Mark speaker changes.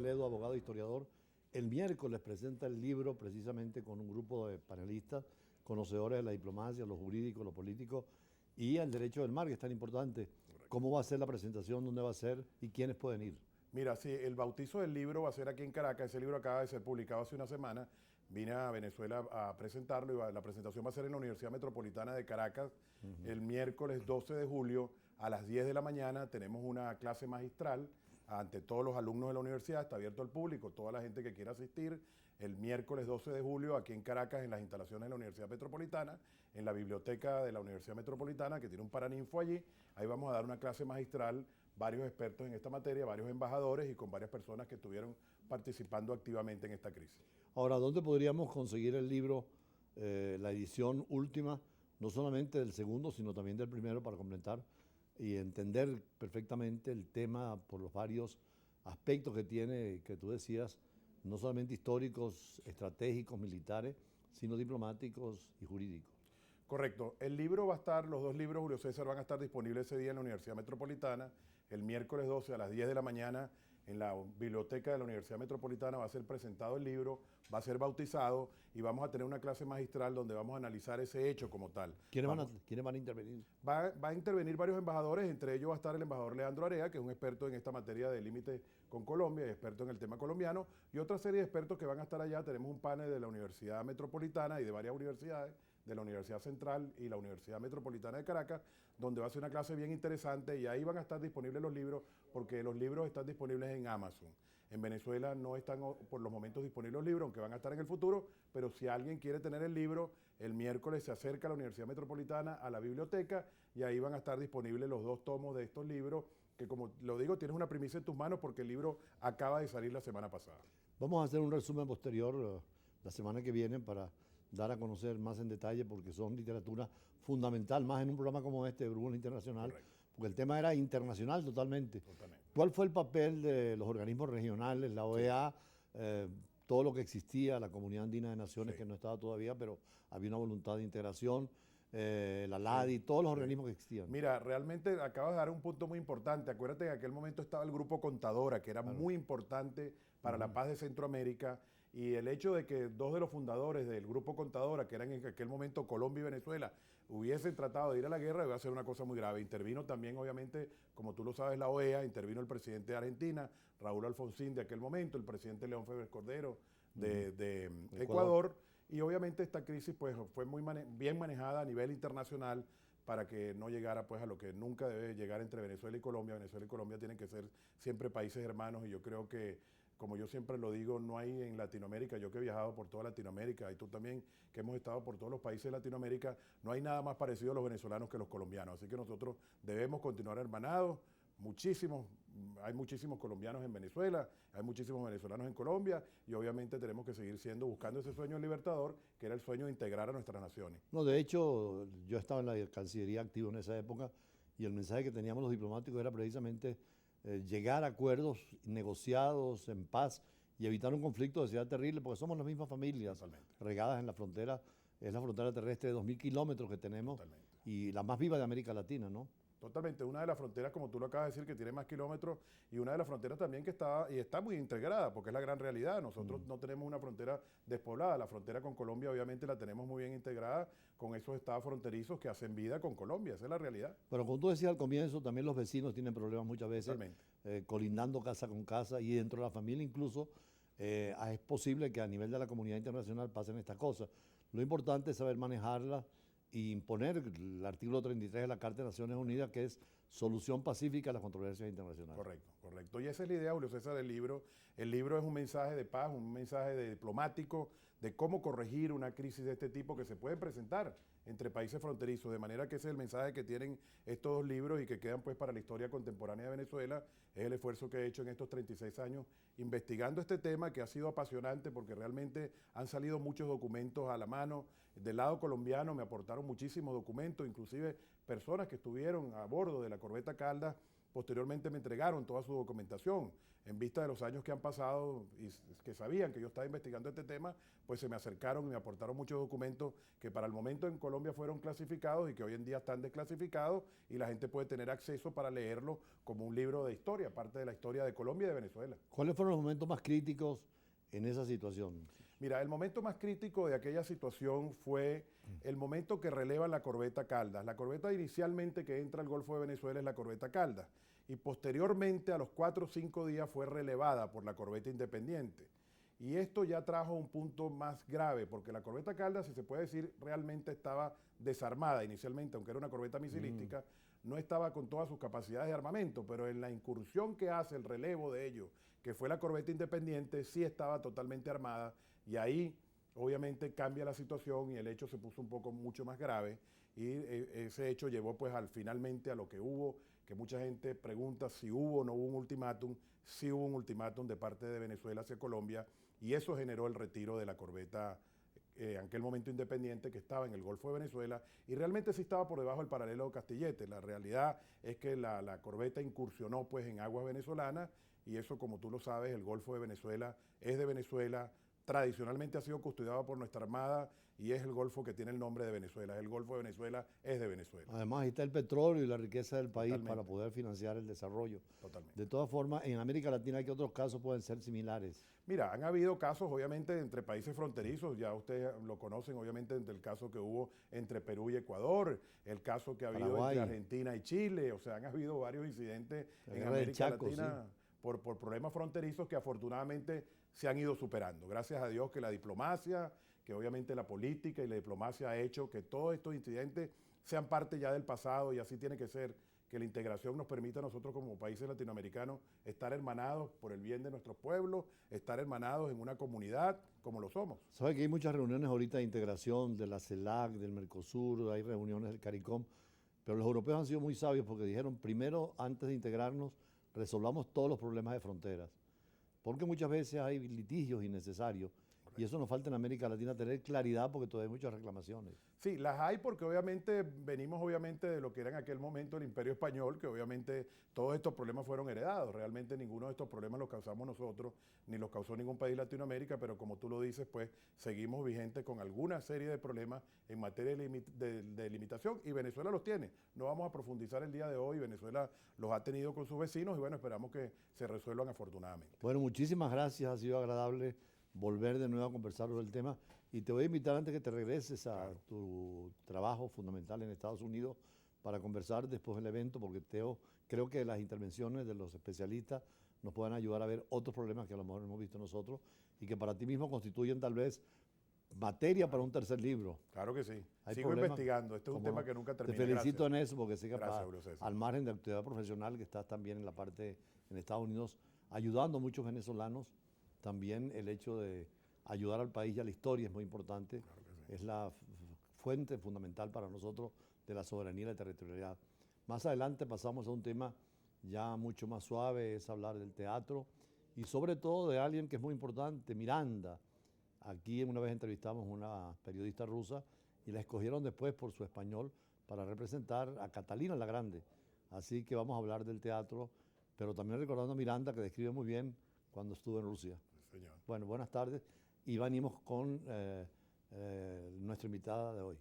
Speaker 1: Ledo, abogado e historiador, el miércoles presenta el libro precisamente con un grupo de panelistas, conocedores de la diplomacia, lo jurídico, lo político y el derecho del mar, que es tan importante. ¿Cómo va a ser la presentación? ¿Dónde va a ser? ¿Y quiénes pueden ir?
Speaker 2: Mira, sí, el bautizo del libro va a ser aquí en Caracas. Ese libro acaba de ser publicado hace una semana. Vine a Venezuela a presentarlo y la presentación va a ser en la Universidad Metropolitana de Caracas el miércoles 12 de julio a las 10 de la mañana. Tenemos una clase magistral ante todos los alumnos de la universidad. Está abierto al público, toda la gente que quiera asistir. El miércoles 12 de julio aquí en Caracas, en las instalaciones de la Universidad Metropolitana, en la biblioteca de la Universidad Metropolitana, que tiene un paraninfo allí. Ahí vamos a dar una clase magistral, varios expertos en esta materia, varios embajadores y con varias personas que estuvieron participando activamente en esta crisis.
Speaker 1: Ahora, ¿dónde podríamos conseguir el libro, la edición última, no solamente del segundo, sino también del primero, para completar y entender perfectamente el tema por los varios aspectos que tiene, que tú decías, no solamente históricos, estratégicos, militares, sino diplomáticos y jurídicos?
Speaker 2: Correcto. El libro va a estar, los dos libros, Julio César, van a estar disponibles ese día en la Universidad Metropolitana. El miércoles 12 a las 10 de la mañana en la biblioteca de la Universidad Metropolitana va a ser presentado el libro, va a ser bautizado y vamos a tener una clase magistral donde vamos a analizar ese hecho como tal.
Speaker 1: ¿Quiénes van a intervenir?
Speaker 2: Va a intervenir varios embajadores, entre ellos va a estar el embajador Leandro Area, que es un experto en esta materia de límite con Colombia y experto en el tema colombiano, y otra serie de expertos que van a estar allá. Tenemos un panel de la Universidad Metropolitana y de varias universidades, de la Universidad Central y la Universidad Metropolitana de Caracas, donde va a ser una clase bien interesante y ahí van a estar disponibles los libros, porque los libros están disponibles en Amazon. En Venezuela no están por los momentos disponibles los libros, aunque van a estar en el futuro, pero si alguien quiere tener el libro, el miércoles se acerca a la Universidad Metropolitana, a la biblioteca, y ahí van a estar disponibles los dos tomos de estos libros, que como lo digo, tienes una primicia en tus manos porque el libro acaba de salir la semana pasada.
Speaker 1: Vamos a hacer un resumen posterior la semana que viene para dar a conocer más en detalle, porque son literatura fundamental, más en un programa como este de Brújula Internacional. Correcto. Porque el tema era internacional totalmente. ¿Cuál fue el papel de los organismos regionales, la OEA, todo lo que existía, la Comunidad Andina de Naciones, que no estaba todavía, pero había una voluntad de integración, la LADI, todos los organismos que existían?
Speaker 2: Mira, realmente acabas de dar un punto muy importante. Acuérdate que en aquel momento estaba el Grupo Contadora, que era muy importante para la paz de Centroamérica, y el hecho de que dos de los fundadores del Grupo Contadora, que eran en aquel momento Colombia y Venezuela, hubiesen tratado de ir a la guerra, iba a ser una cosa muy grave. Intervino también, obviamente, como tú lo sabes, la OEA, intervino el presidente de Argentina, Raúl Alfonsín de aquel momento, el presidente León Febres Cordero de Ecuador, y obviamente esta crisis pues, fue muy bien manejada a nivel internacional para que no llegara pues, a lo que nunca debe llegar entre Venezuela y Colombia. Venezuela y Colombia tienen que ser siempre países hermanos, y yo creo que, como yo siempre lo digo, no hay en Latinoamérica, yo que he viajado por toda Latinoamérica y tú también que hemos estado por todos los países de Latinoamérica, no hay nada más parecido a los venezolanos que los colombianos. Así que nosotros debemos continuar hermanados. Hay muchísimos colombianos en Venezuela, hay muchísimos venezolanos en Colombia, y obviamente tenemos que seguir buscando ese sueño libertador, que era el sueño de integrar a nuestras naciones.
Speaker 1: No, de hecho, yo estaba en la Cancillería activo en esa época, y el mensaje que teníamos los diplomáticos era precisamente llegar a acuerdos negociados en paz y evitar un conflicto de sociedad terrible, porque somos las mismas familias. Totalmente. Regadas en la frontera. Es la frontera terrestre de 2.000 kilómetros que tenemos. Totalmente. Y la más viva de América Latina, ¿no?
Speaker 2: Totalmente, una de las fronteras, como tú lo acabas de decir, que tiene más kilómetros, y una de las fronteras también que está muy integrada, porque es la gran realidad. Nosotros no tenemos una frontera despoblada. La frontera con Colombia obviamente la tenemos muy bien integrada con esos estados fronterizos que hacen vida con Colombia. Esa es la realidad.
Speaker 1: Pero como tú decías al comienzo, también los vecinos tienen problemas muchas veces, colindando casa con casa, y dentro de la familia incluso es posible que a nivel de la comunidad internacional pasen estas cosas. Lo importante es saber manejarlas y imponer el artículo 33 de la Carta de Naciones Unidas, que es solución pacífica a las controversias internacionales.
Speaker 2: Correcto, correcto. Y esa es la idea, Julio César, del libro. El libro es un mensaje de paz, un mensaje diplomático, de cómo corregir una crisis de este tipo que se puede presentar entre países fronterizos, de manera que ese es el mensaje que tienen estos dos libros y que quedan pues para la historia contemporánea de Venezuela. Es el esfuerzo que he hecho en estos 36 años investigando este tema, que ha sido apasionante porque realmente han salido muchos documentos a la mano. Del lado colombiano me aportaron muchísimos documentos, inclusive personas que estuvieron a bordo de la corbeta Caldas, posteriormente me entregaron toda su documentación. En vista de los años que han pasado y que sabían que yo estaba investigando este tema, pues se me acercaron y me aportaron muchos documentos que para el momento en Colombia fueron clasificados y que hoy en día están desclasificados y la gente puede tener acceso para leerlo como un libro de historia, parte de la historia de Colombia y de Venezuela.
Speaker 1: ¿Cuáles fueron los momentos más críticos en esa situación?
Speaker 2: Mira, el momento más crítico de aquella situación fue el momento que relevan la corbeta Caldas. La corbeta inicialmente que entra al Golfo de Venezuela es la corbeta Caldas y posteriormente a los 4 o 5 días fue relevada por la corbeta Independiente. Y esto ya trajo un punto más grave, porque la corbeta Caldas, si se puede decir, realmente estaba desarmada inicialmente, aunque era una corbeta misilística, no estaba con todas sus capacidades de armamento, pero en la incursión que hace el relevo de ello, que fue la corbeta Independiente, sí estaba totalmente armada, y ahí obviamente cambia la situación y el hecho se puso un poco mucho más grave, y ese hecho llevó pues finalmente a lo que hubo, que mucha gente pregunta si hubo o no hubo un ultimátum. Sí hubo un ultimátum de parte de Venezuela hacia Colombia, y eso generó el retiro de la corbeta en aquel momento Independiente, que estaba en el Golfo de Venezuela y realmente sí estaba por debajo del paralelo de Castillete. La realidad es que la corbeta incursionó pues en aguas venezolanas, y eso, como tú lo sabes, el Golfo de Venezuela es de Venezuela, tradicionalmente ha sido custodiado por nuestra Armada y es el Golfo que tiene el nombre de Venezuela. El Golfo de Venezuela es de Venezuela.
Speaker 1: Además, ahí está el petróleo y la riqueza del país
Speaker 2: Totalmente.
Speaker 1: para poder financiar el desarrollo.
Speaker 2: Totalmente.
Speaker 1: De todas formas, en América Latina hay que otros casos pueden ser similares.
Speaker 2: Mira, han habido casos, obviamente, entre países fronterizos. Ya ustedes lo conocen, obviamente, entre el caso que hubo entre Perú y Ecuador, el caso que ha habido
Speaker 1: Paraguay,
Speaker 2: entre Argentina y Chile. O sea, han habido varios incidentes
Speaker 1: la
Speaker 2: en
Speaker 1: guerra del
Speaker 2: América
Speaker 1: Chaco,
Speaker 2: Latina
Speaker 1: sí,
Speaker 2: por problemas fronterizos que afortunadamente se han ido superando. Gracias a Dios que la diplomacia, que obviamente la política y la diplomacia ha hecho que todos estos incidentes sean parte ya del pasado, y así tiene que ser, que la integración nos permita a nosotros como países latinoamericanos estar hermanados por el bien de nuestros pueblos, estar hermanados en una comunidad como lo somos.
Speaker 1: Sabe que hay muchas reuniones ahorita de integración de la CELAC, del Mercosur, hay reuniones del CARICOM, pero los europeos han sido muy sabios porque dijeron, primero, antes de integrarnos, resolvamos todos los problemas de fronteras, porque muchas veces hay litigios innecesarios. Y eso nos falta en América Latina, tener claridad, porque todavía hay muchas reclamaciones.
Speaker 2: Sí, las hay porque obviamente venimos obviamente de lo que era en aquel momento el Imperio Español, que obviamente todos estos problemas fueron heredados. Realmente ninguno de estos problemas los causamos nosotros, ni los causó ningún país de Latinoamérica, pero como tú lo dices, pues seguimos vigentes con alguna serie de problemas en materia de limitación, y Venezuela los tiene. No vamos a profundizar el día de hoy, Venezuela los ha tenido con sus vecinos y bueno, esperamos que se resuelvan afortunadamente.
Speaker 1: Bueno, muchísimas gracias, ha sido agradable volver de nuevo a conversar sobre el tema, y te voy a invitar antes que te regreses a tu trabajo fundamental en Estados Unidos para conversar después del evento, porque creo que las intervenciones de los especialistas nos pueden ayudar a ver otros problemas que a lo mejor hemos visto nosotros y que para ti mismo constituyen tal vez materia para un tercer libro.
Speaker 2: Claro que sí.
Speaker 1: Hay
Speaker 2: Sigo
Speaker 1: problemas,
Speaker 2: investigando. Este es un
Speaker 1: como
Speaker 2: tema que nunca termina.
Speaker 1: Te felicito
Speaker 2: Gracias.
Speaker 1: en eso, porque sé que
Speaker 2: Gracias, Julio César.
Speaker 1: al margen de actividad profesional, que estás también en la parte en Estados Unidos ayudando a muchos venezolanos, también el hecho de ayudar al país y a la historia es muy importante.
Speaker 2: Claro que sí.
Speaker 1: Es la fuente fundamental para nosotros de la soberanía y la territorialidad. Más adelante pasamos a un tema ya mucho más suave, es hablar del teatro y sobre todo de alguien que es muy importante, Miranda. Aquí una vez entrevistamos a una periodista rusa y la escogieron después por su español para representar a Catalina la Grande. Así que vamos a hablar del teatro, pero también recordando a Miranda, que describe muy bien cuando estuvo en Rusia.
Speaker 2: Sí, señor.
Speaker 1: Bueno, buenas tardes y venimos con nuestra invitada de hoy.